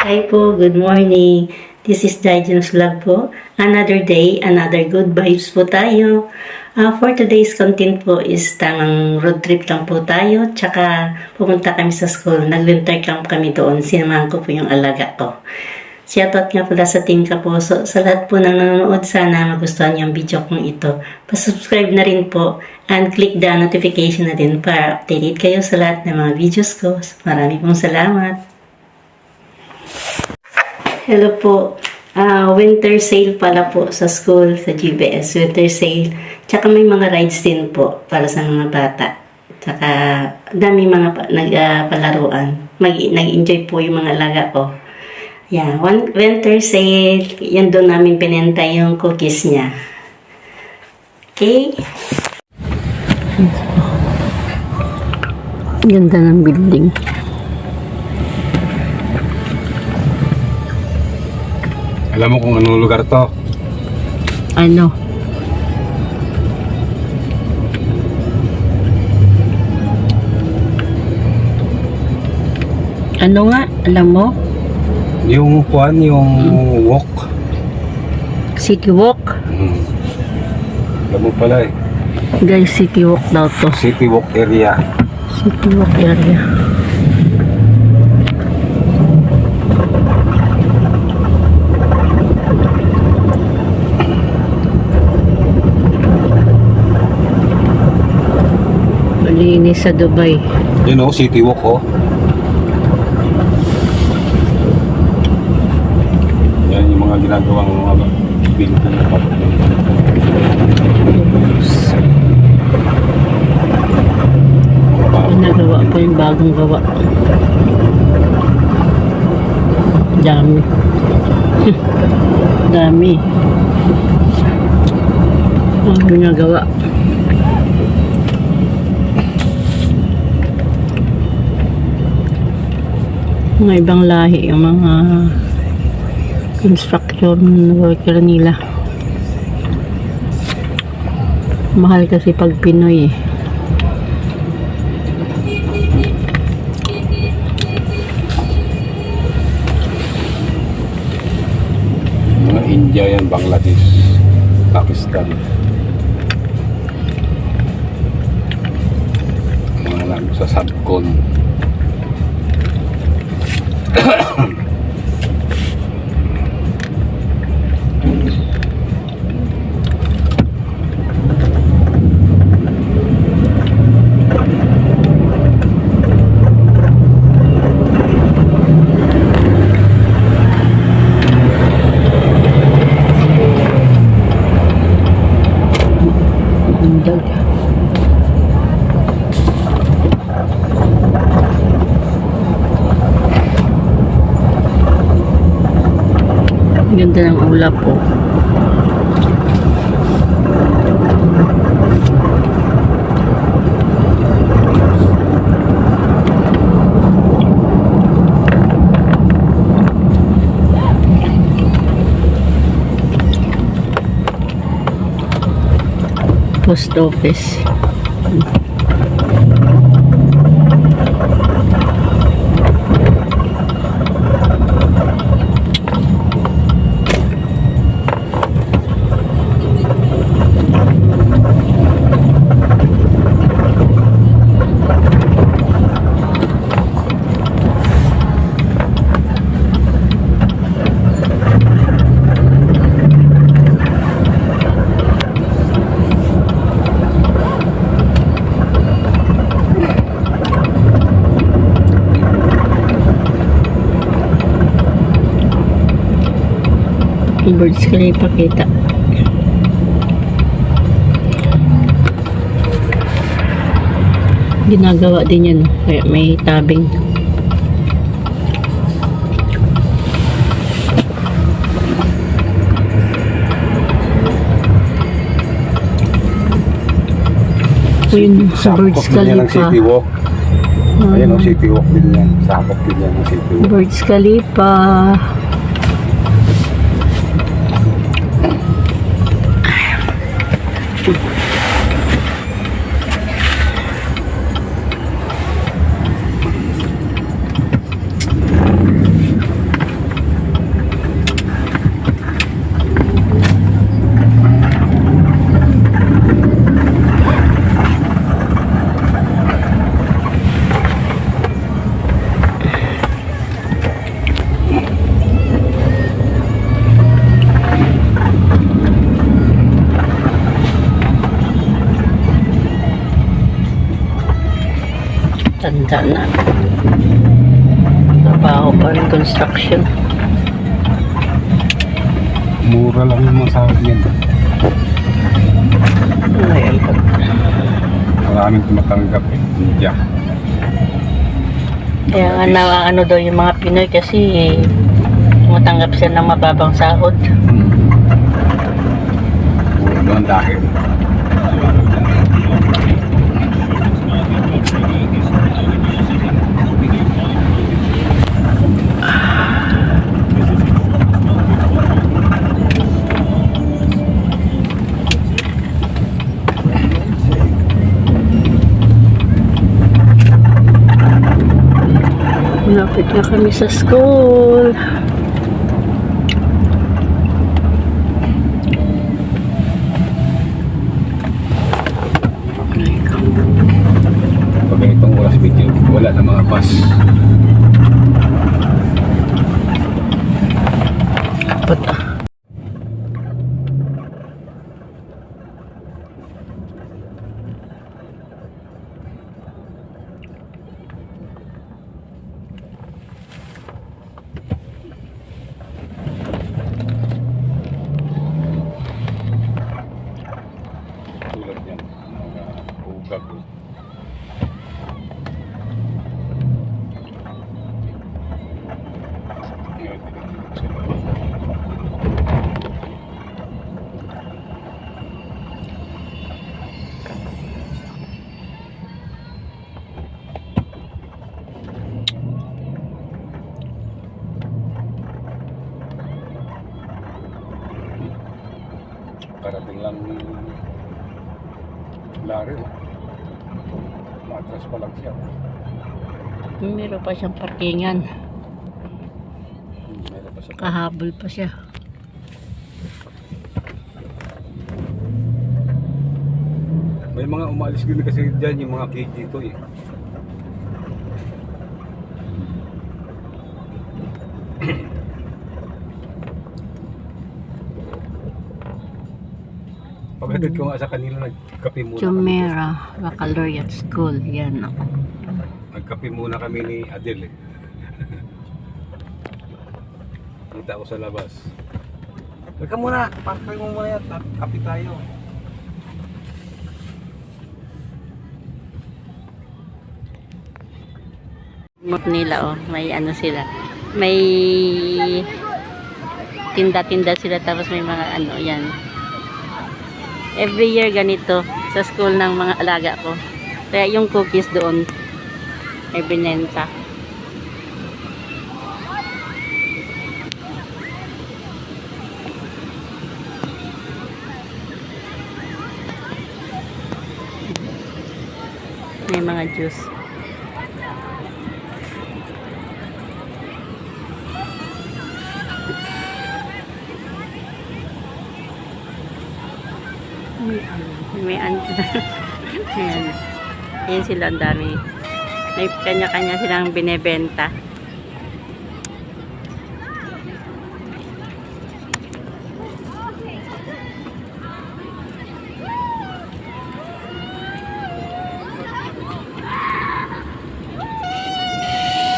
Hi po, good morning. This is Dijon's Vlog po. Another day, another good vibes po tayo. For today's content po is tamang road trip lang po tayo. Tsaka pumunta kami sa school. Nag-winter camp kami doon. Sinamahan ko po yung alaga ko. Shoutout nga pala sa Team Kaposo. Sa lahat po ng nanonood, sana magustuhan yung video kong ito. Pa-subscribe na rin po and click the notification na din para updated kayo sa lahat ng mga videos ko. Marami pong salamat. Hello po. Winter sale pala po sa school, sa GBS. Winter sale. Tsaka may mga rides din po para sa mga bata. Tsaka dami mga palaruan. Nag-enjoy po yung mga alaga ko. Yeah, winter sale. Yan doon namin pinenta yung cookies niya. Okay? Ganda ng building. Alam mo kung anong lugar to? Ano? Ano nga? Alam mo? Yung kuan, yung walk. City Walk? Alam mo pala eh. Guys, City Walk daw to. City Walk area. City Walk area. Malinis sa Dubai. You know, City Walk oh. Yan yung mga ginagawang mga building. Ginagawa po yung bagong gawa. Dami. Dami. Ang ginagawa. Mga ibang lahi, yung mga construction worker nila. Mahal kasi pag Pinoy eh. Mga India yan, Bangladesh, Pakistan. Mga lang sa subcon. Ganda ng ulap po. Post office. Birds ka na ipakita. Ginagawa din yan, kaya may tabing. Yun, sa Birds Khalifa. City Walk. Ayan o, City Walk din yan. Sakop din yan ng City Walk. Birds Khalifa. Ganda na. Trabaho pa rin construction. Mura lang naman sa akin yan. Ayan po. Maraming tumatanggap eh. India. Kaya nga na ano daw yung mga Pinoy kasi tumatanggap sila ng mababang sahod. Puro doon dahil. Malapit na kami sa school. Pag ganitong oras video, wala na mga bus. Puta. Tulad yan. Mga ugag. Parating lang lari. Matras pa lang siya. Meron pa siyang parkingan. Meron pa siya. Kahabol pa siya. May mga umalis din kasi dyan yung mga KG to eh. Pagkatid ko nga sa kanila, nagkape muna Chumera, Baccalaureate School. Yan. Nagkape muna kami ni Adel eh. Kita ko sa labas. Teka muna, parking mo muna yan. Kape tayo. Mot nila may ano sila. May tinda-tinda sila tapos may mga ano yan. Every year ganito sa school ng mga alaga ko. Kaya yung cookies doon ay binenta. May mga juice. May ano. Ayan. Ayan sila, ang dami. May kanya-kanya silang binebenta.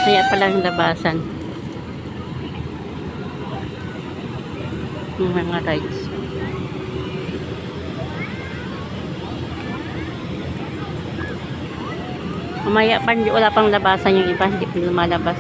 Kaya pala yung labasan. Yung mga rides. Mamaya pa, wala pang labasan yung iba, hindi pa lumalabas.